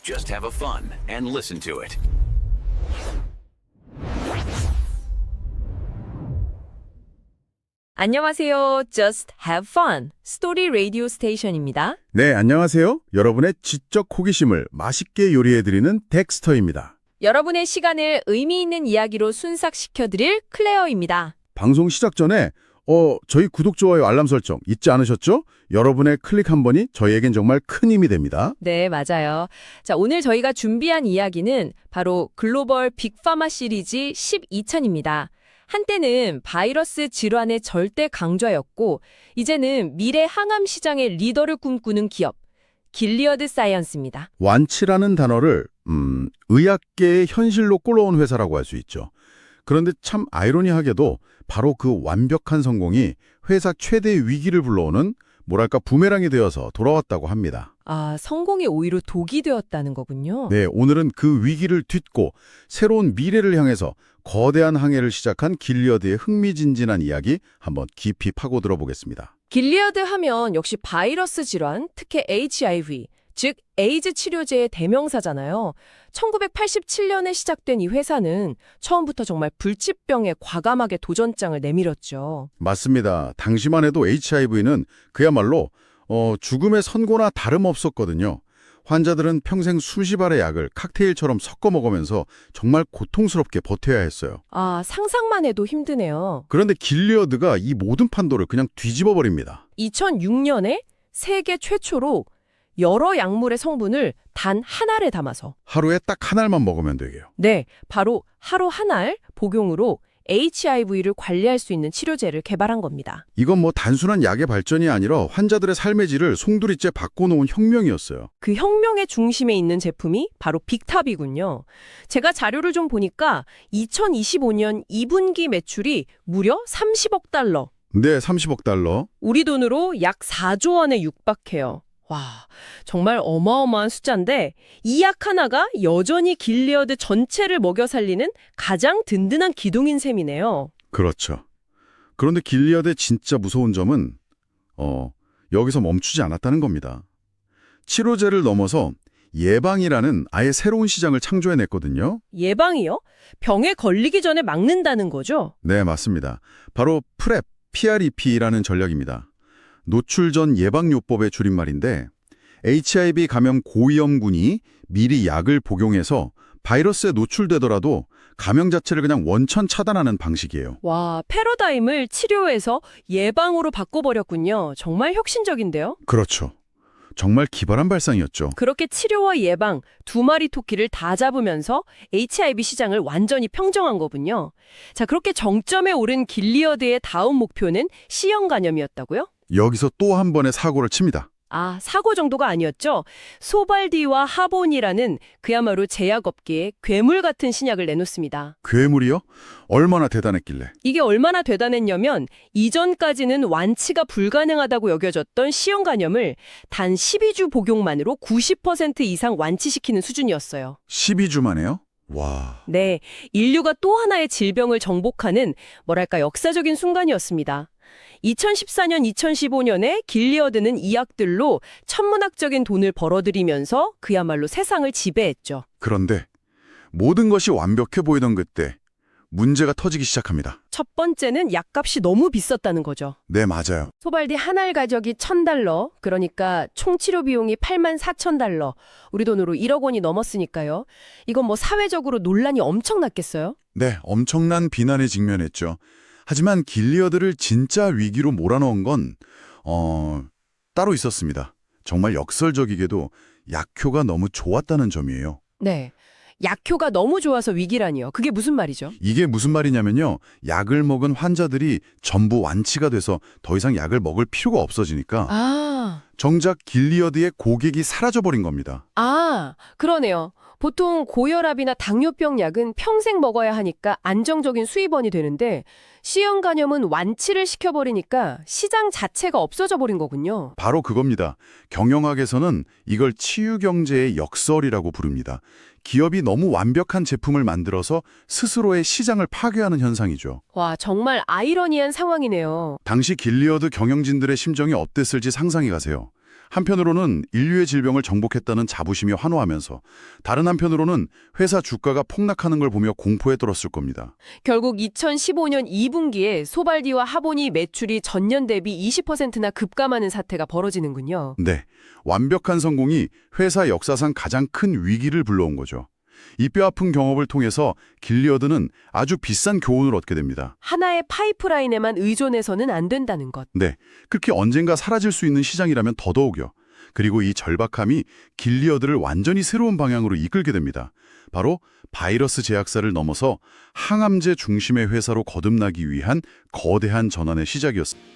Just have a fun and listen to it. 안녕하세요. Just have fun. 스토리 라디오 스테이션입니다. 네, 안녕하세요. 여러분의 지적 호기심을 맛있게 요리해드리는 덱스터입니다. 여러분의 시간을 의미 있는 이야기로 순삭시켜드릴 클레어입니다. 방송 시작 전에 저희 구독, 좋아요, 알람 설정 잊지 않으셨죠? 여러분의 클릭 한 번이 저희에겐 정말 큰 힘이 됩니다. 네, 맞아요. 자, 오늘 저희가 준비한 이야기는 바로 글로벌 빅파마 시리즈 12천입니다. 한때는 바이러스 질환의 절대 강자였고 이제는 미래 항암 시장의 리더를 꿈꾸는 기업, 길리어드 사이언스입니다. 완치라는 단어를 의학계의 현실로 끌어온 회사라고 할 수 있죠. 그런데 참 아이러니하게도 바로 그 완벽한 성공이 회사 최대 위기를 불러오는 뭐랄까 부메랑이 되어서 돌아왔다고 합니다. 아, 성공이 오히려 독이 되었다는 거군요. 네, 오늘은 그 위기를 딛고 새로운 미래를 향해서 거대한 항해를 시작한 길리어드의 흥미진진한 이야기 한번 깊이 파고들어 보겠습니다. 길리어드 하면 역시 바이러스 질환, 특히 HIV, 즉 에이즈 치료제의 대명사잖아요. 1987년에 시작된 이 회사는 처음부터 정말 불치병에 과감하게 도전장을 내밀었죠. 맞습니다. 당시만 해도 HIV는 그야말로 죽음의 선고나 다름없었거든요. 환자들은 평생 수십 알의 약을 칵테일처럼 섞어 먹으면서 정말 고통스럽게 버텨야 했어요. 아, 상상만 해도 힘드네요. 그런데 길리어드가 이 모든 판도를 그냥 뒤집어 버립니다. 2006년에 세계 최초로 여러 약물의 성분을 단 한 알에 담아서 하루에 딱 한 알만 먹으면 되게요. 네, 바로 하루 한 알 복용으로 HIV를 관리할 수 있는 치료제를 개발한 겁니다. 이건 뭐 단순한 약의 발전이 아니라 환자들의 삶의 질을 송두리째 바꿔놓은 혁명이었어요. 그 혁명의 중심에 있는 제품이 바로 빅탑이군요. 제가 자료를 좀 보니까 2025년 2분기 매출이 무려 30억 달러. 네, 30억 달러. 우리 돈으로 약 4조 원에 육박해요. 와, 정말 어마어마한 숫자인데 이 약 하나가 여전히 길리어드 전체를 먹여 살리는 가장 든든한 기둥인 셈이네요. 그렇죠. 그런데 길리어드의 진짜 무서운 점은 여기서 멈추지 않았다는 겁니다. 치료제를 넘어서 예방이라는 아예 새로운 시장을 창조해냈거든요. 예방이요? 병에 걸리기 전에 막는다는 거죠? 네, 맞습니다. 바로 프랩, PrEP라는 전략입니다. 노출 전 예방요법의 줄임말인데 HIV 감염 고위험군이 미리 약을 복용해서 바이러스에 노출되더라도 감염 자체를 그냥 원천 차단하는 방식이에요. 와, 패러다임을 치료에서 예방으로 바꿔버렸군요. 정말 혁신적인데요? 그렇죠. 정말 기발한 발상이었죠. 그렇게 치료와 예방 두 마리 토끼를 다 잡으면서 HIV 시장을 완전히 평정한 거군요. 자, 그렇게 정점에 오른 길리어드의 다음 목표는 C형 간염이었다고요? 여기서 또 한 번의 사고를 칩니다. 아, 사고 정도가 아니었죠? 소발디와 하본이라는 그야말로 제약업계의 괴물 같은 신약을 내놓습니다. 괴물이요? 얼마나 대단했길래. 이게 얼마나 대단했냐면 이전까지는 완치가 불가능하다고 여겨졌던 C형 간염을 단 12주 복용만으로 90% 이상 완치시키는 수준이었어요. 12주 만에요? 와. 네, 인류가 또 하나의 질병을 정복하는 뭐랄까 역사적인 순간이었습니다. 2014년, 2015년에 길리어드는 이 약들로 천문학적인 돈을 벌어들이면서 그야말로 세상을 지배했죠. 그런데 모든 것이 완벽해 보이던 그때 문제가 터지기 시작합니다. 첫 번째는 약값이 너무 비쌌다는 거죠. 네, 맞아요. 소발디 한 알 가격이 $1,000, 그러니까 총 치료 비용이 84,000달러, 우리 돈으로 1억 원이 넘었으니까요. 이건 뭐 사회적으로 논란이 엄청 났겠어요? 네, 엄청난 비난에 직면했죠. 하지만 길리어드를 진짜 위기로 몰아넣은 건 따로 있었습니다. 정말 역설적이게도 약효가 너무 좋았다는 점이에요. 네. 약효가 너무 좋아서 위기라니요. 그게 무슨 말이죠? 이게 무슨 말이냐면요. 약을 먹은 환자들이 전부 완치가 돼서 더 이상 약을 먹을 필요가 없어지니까 정작 길리어드의 고객이 사라져버린 겁니다. 그러네요. 보통 고혈압이나 당뇨병 약은 평생 먹어야 하니까 안정적인 수입원이 되는데 C형 간염은 완치를 시켜버리니까 시장 자체가 없어져 버린 거군요. 바로 그겁니다. 경영학에서는 이걸 치유경제의 역설이라고 부릅니다. 기업이 너무 완벽한 제품을 만들어서 스스로의 시장을 파괴하는 현상이죠. 와, 정말 아이러니한 상황이네요. 당시 길리어드 경영진들의 심정이 어땠을지 상상해 가세요. 한편으로는 인류의 질병을 정복했다는 자부심이 환호하면서 다른 한편으로는 회사 주가가 폭락하는 걸 보며 공포에 떨었을 겁니다. 결국 2015년 2분기에 소발디와 하보니 매출이 전년 대비 20%나 급감하는 사태가 벌어지는군요. 네, 완벽한 성공이 회사 역사상 가장 큰 위기를 불러온 거죠. 이 뼈아픈 경험을 통해서 길리어드는 아주 비싼 교훈을 얻게 됩니다. 하나의 파이프라인에만 의존해서는 안 된다는 것. 네, 그렇게 언젠가 사라질 수 있는 시장이라면 더더욱요. 그리고 이 절박함이 길리어드를 완전히 새로운 방향으로 이끌게 됩니다. 바로 바이러스 제약사를 넘어서 항암제 중심의 회사로 거듭나기 위한 거대한 전환의 시작이었습니다.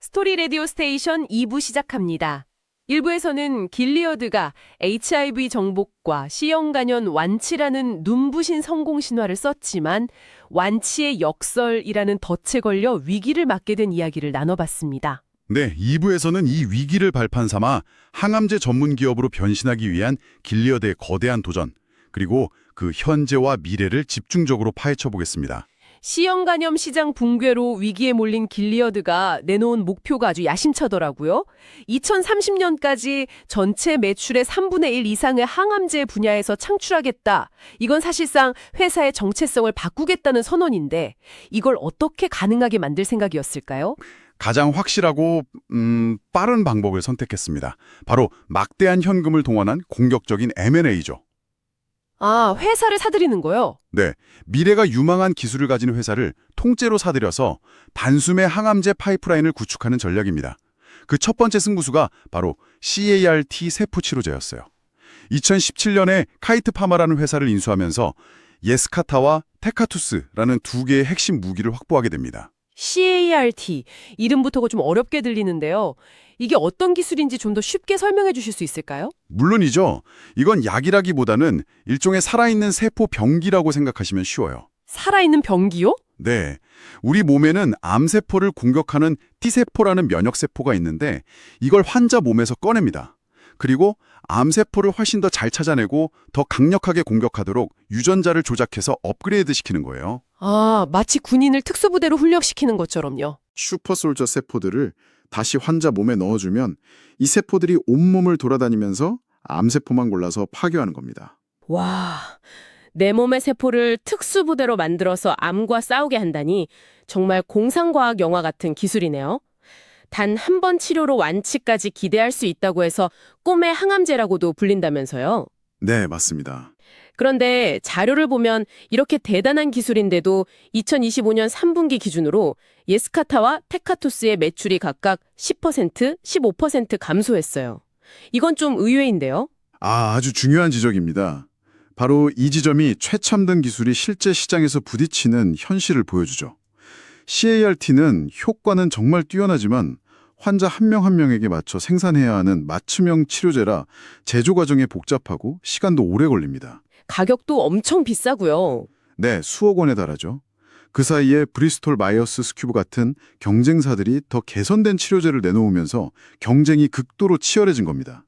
스토리 라디오 스테이션 2부 시작합니다. 1부에서는 길리어드가 HIV 정복과 C형 간염 완치라는 눈부신 성공 신화를 썼지만 완치의 역설이라는 덫에 걸려 위기를 맞게 된 이야기를 나눠봤습니다. 네, 2부에서는 이 위기를 발판 삼아 항암제 전문 기업으로 변신하기 위한 길리어드의 거대한 도전, 그리고 그 현재와 미래를 집중적으로 파헤쳐 보겠습니다. C형 간염 시장 붕괴로 위기에 몰린 길리어드가 내놓은 목표가 아주 야심차더라고요. 2030년까지 전체 매출의 3분의 1 이상의 항암제 분야에서 창출하겠다. 이건 사실상 회사의 정체성을 바꾸겠다는 선언인데 이걸 어떻게 가능하게 만들 생각이었을까요? 가장 확실하고 빠른 방법을 선택했습니다. 바로 막대한 현금을 동원한 공격적인 M&A죠. 아, 회사를 사들이는 거요? 네, 미래가 유망한 기술을 가진 회사를 통째로 사들여서 단숨에 항암제 파이프라인을 구축하는 전략입니다. 그 첫 번째 승부수가 바로 CAR-T 세포치료제였어요. 2017년에 카이트 파마라는 회사를 인수하면서 예스카타와 테카투스라는 두 개의 핵심 무기를 확보하게 됩니다. CAR-T, 이름부터가 좀 어렵게 들리는데요. 이게 어떤 기술인지 좀 더 쉽게 설명해 주실 수 있을까요? 물론이죠. 이건 약이라기보다는 일종의 살아있는 세포 병기라고 생각하시면 쉬워요. 살아있는 병기요? 네, 우리 몸에는 암세포를 공격하는 T세포라는 면역세포가 있는데 이걸 환자 몸에서 꺼냅니다. 그리고 암세포를 훨씬 더 잘 찾아내고 더 강력하게 공격하도록 유전자를 조작해서 업그레이드 시키는 거예요. 아, 마치 군인을 특수부대로 훈련시키는 것처럼요. 슈퍼솔저 세포들을 다시 환자 몸에 넣어주면 이 세포들이 온몸을 돌아다니면서 암세포만 골라서 파괴하는 겁니다. 와, 내 몸의 세포를 특수부대로 만들어서 암과 싸우게 한다니 정말 공상과학 영화 같은 기술이네요. 단 한 번 치료로 완치까지 기대할 수 있다고 해서 꿈의 항암제라고도 불린다면서요. 네, 맞습니다. 그런데 자료를 보면 이렇게 대단한 기술인데도 2025년 3분기 기준으로 예스카타와 테카투스의 매출이 각각 10%, 15% 감소했어요. 이건 좀 의외인데요. 아주 중요한 지적입니다. 바로 이 지점이 최첨단 기술이 실제 시장에서 부딪히는 현실을 보여주죠. CAR-T는 효과는 정말 뛰어나지만 환자 한 명 한 명에게 맞춰 생산해야 하는 맞춤형 치료제라 제조 과정이 복잡하고 시간도 오래 걸립니다. 가격도 엄청 비싸고요. 네, 수억 원에 달하죠. 그 사이에 브리스톨 마이어스 스큐브 같은 경쟁사들이 더 개선된 치료제를 내놓으면서 경쟁이 극도로 치열해진 겁니다.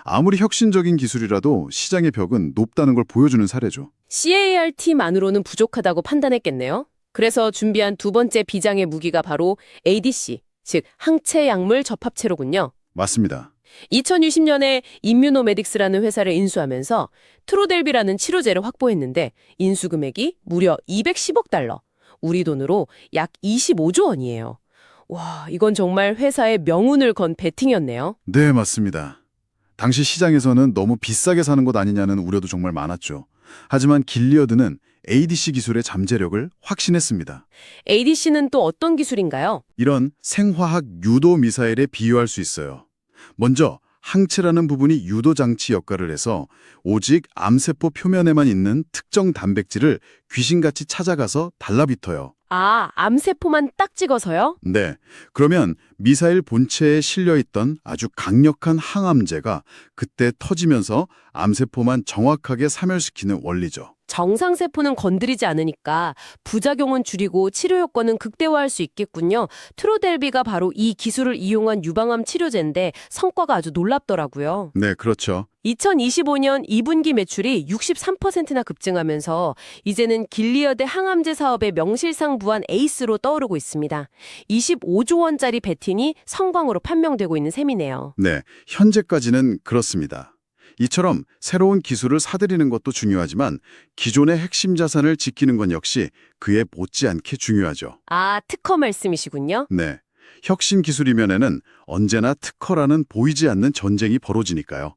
아무리 혁신적인 기술이라도 시장의 벽은 높다는 걸 보여주는 사례죠. CAR-T만으로는 부족하다고 판단했겠네요. 그래서 준비한 두 번째 비장의 무기가 바로 ADC, 즉 항체 약물 접합체로군요. 맞습니다. 2020년에 임뮤노메딕스라는 회사를 인수하면서 트로델비라는 치료제를 확보했는데 인수 금액이 무려 210억 달러, 우리 돈으로 약 25조 원이에요. 와, 이건 정말 회사의 명운을 건 베팅이었네요. 네, 맞습니다. 당시 시장에서는 너무 비싸게 사는 것 아니냐는 우려도 정말 많았죠. 하지만 길리어드는 ADC 기술의 잠재력을 확신했습니다. ADC는 또 어떤 기술인가요? 이런 생화학 유도 미사일에 비유할 수 있어요. 먼저 항체라는 부분이 유도 장치 역할을 해서 오직 암세포 표면에만 있는 특정 단백질을 귀신같이 찾아가서 달라붙어요. 아, 암세포만 딱 찍어서요? 네, 그러면 미사일 본체에 실려있던 아주 강력한 항암제가 그때 터지면서 암세포만 정확하게 사멸시키는 원리죠. 정상세포는 건드리지 않으니까 부작용은 줄이고 치료 효과는 극대화할 수 있겠군요. 트로델비가 바로 이 기술을 이용한 유방암 치료제인데 성과가 아주 놀랍더라고요. 네, 그렇죠. 2025년 2분기 매출이 63%나 급증하면서 이제는 길리어드 항암제 사업의 명실상부한 에이스로 떠오르고 있습니다. 25조 원짜리 베틴이 성광으로 판명되고 있는 셈이네요. 네, 현재까지는 그렇습니다. 이처럼 새로운 기술을 사들이는 것도 중요하지만 기존의 핵심 자산을 지키는 건 역시 그에 못지않게 중요하죠. 아, 특허 말씀이시군요. 네, 혁신 기술이면에는 언제나 특허라는 보이지 않는 전쟁이 벌어지니까요.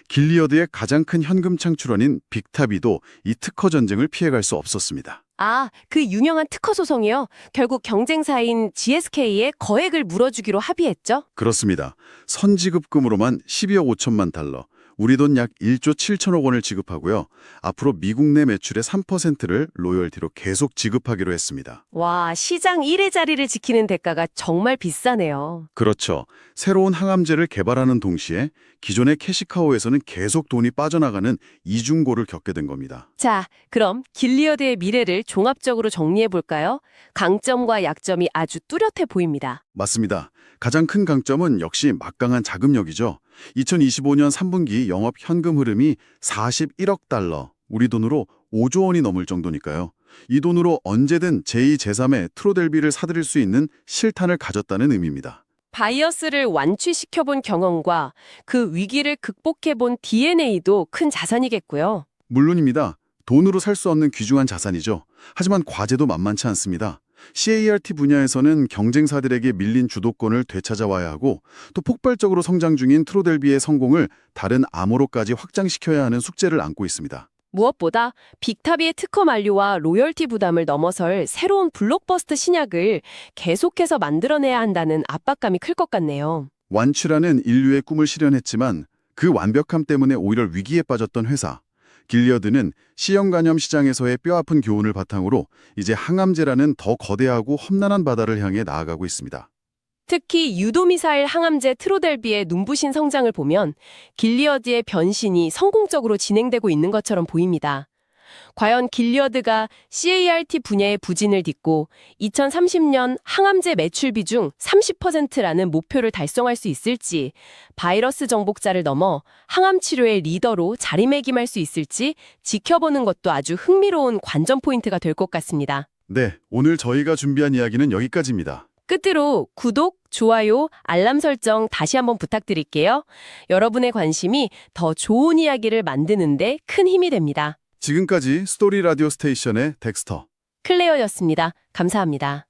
길리어드의 가장 큰 현금 창출원인 빅타비도 이 특허 전쟁을 피해갈 수 없었습니다. 아, 그 유명한 특허 소송이요. 결국 경쟁사인 GSK에 거액을 물어주기로 합의했죠. 그렇습니다. 선지급금으로만 12억 5천만 달러, 우리 돈 약 1조 7천억 원을 지급하고요. 앞으로 미국 내 매출의 3%를 로열티로 계속 지급하기로 했습니다. 와, 시장 1위 자리를 지키는 대가가 정말 비싸네요. 그렇죠. 새로운 항암제를 개발하는 동시에 기존의 캐시카우에서는 계속 돈이 빠져나가는 이중고를 겪게 된 겁니다. 자, 그럼 길리어드의 미래를 종합적으로 정리해 볼까요? 강점과 약점이 아주 뚜렷해 보입니다. 맞습니다. 가장 큰 강점은 역시 막강한 자금력이죠. 2025년 3분기 영업 현금 흐름이 41억 달러, 우리 돈으로 5조 원이 넘을 정도니까요. 이 돈으로 언제든 제2, 제3의 트로델비를 사들일 수 있는 실탄을 가졌다는 의미입니다. 바이어스를 완취시켜본 경험과 그 위기를 극복해본 DNA도 큰 자산이겠고요. 물론입니다. 돈으로 살 수 없는 귀중한 자산이죠. 하지만 과제도 만만치 않습니다. CAR-T 분야에서는 경쟁사들에게 밀린 주도권을 되찾아와야 하고 또 폭발적으로 성장 중인 트로델비의 성공을 다른 암호로까지 확장시켜야 하는 숙제를 안고 있습니다. 무엇보다 빅타비의 특허 만료와 로열티 부담을 넘어설 새로운 블록버스터 신약을 계속해서 만들어내야 한다는 압박감이 클 것 같네요. 완취라는 인류의 꿈을 실현했지만 그 완벽함 때문에 오히려 위기에 빠졌던 회사. 길리어드는 C형 간염 시장에서의 뼈아픈 교훈을 바탕으로 이제 항암제라는 더 거대하고 험난한 바다를 향해 나아가고 있습니다. 특히 유도미사일 항암제 트로델비의 눈부신 성장을 보면 길리어드의 변신이 성공적으로 진행되고 있는 것처럼 보입니다. 과연 길리어드가 CAR-T 분야의 부진을 딛고 2030년 항암제 매출 비중 30%라는 목표를 달성할 수 있을지, 바이러스 정복자를 넘어 항암 치료의 리더로 자리매김할 수 있을지 지켜보는 것도 아주 흥미로운 관전 포인트가 될 것 같습니다. 네, 오늘 저희가 준비한 이야기는 여기까지입니다. 끝으로 구독, 좋아요, 알람 설정 다시 한번 부탁드릴게요. 여러분의 관심이 더 좋은 이야기를 만드는데 큰 힘이 됩니다. 지금까지 스토리 라디오 스테이션의 덱스터. 클레어였습니다. 감사합니다.